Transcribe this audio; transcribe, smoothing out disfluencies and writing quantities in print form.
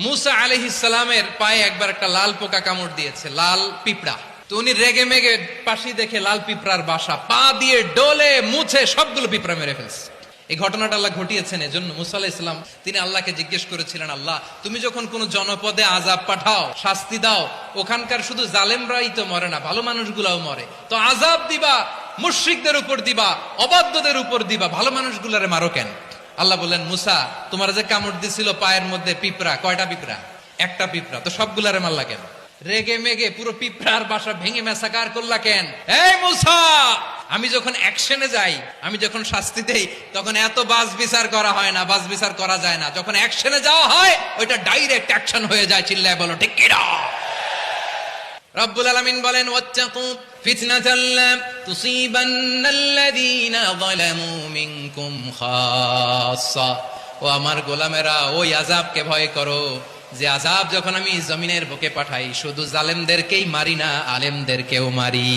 মুসা আলাইহিস সালামের পায়ে একবার একটা লাল পোকা কামড় দিয়েছে, লাল পিঁপড়া। তো উনি রেগে মেগে পাশি দেখে লাল পিঁপড়ার বাসা, পা দিয়ে ডলে মুছে সবগুলো পিঁপড়া মেরে ফেলছে। এই ঘটনাটা আল্লাহ ঘটিয়েছেন এজন্য মুসা আলাইহিস সালাম তিনি আল্লাহকে জিজ্ঞেস করেছিলেন, আল্লাহ তুমি যখন কোন জনপদে আযাব পাঠাও, শাস্তি দাও, ওখানকার শুধু জালেমরাই তো মরে না, ভালো মানুষগুলাও মরে, তো আযাব দিবা মুশরিকদের উপর দিবা, অবাধ্যদের উপর দিবা, ভালো মানুষগুলারে মারো কেন? আল্লাহ বললেন, মুসা তোমার যে কামড় দিছিল পায়ের মধ্যে পিঁপড়া, কয়টা পিঁপড়া? একটা পিঁপড়া, তো সবগুলারে মারলা কেন? রেগে মেগে পুরো পিঁপড়ার বাসা ভেঙে মেসাকার করলা কেন? এই মুসা, আমি যখন অ্যাকশনে যাই, আমি যখন শাস্তি দেই, তখন এত বাস বিচার করা হয় না, বাস বিচার করা যায় না। যখন অ্যাকশনে যাওয়া হয়, ওইটা ডাইরেক্ট অ্যাকশন হয়ে যায়। চিল্লায় বলো ঠিক কি না? রব্বুল আলামিন বলেন, ওয়াত্তাকু ফিতনাতাল লা তুসিবান্নাল্লাযীনা যালামু মিনকুম খাসসা। ও আমার গোলামেরা, ওই আযাবকে ভয় করো যে আযাব যখন আমি জমিনের বুকে পাঠাই, শুধু জালেমদেরকেই মারি না, আলেমদেরকেও মারি।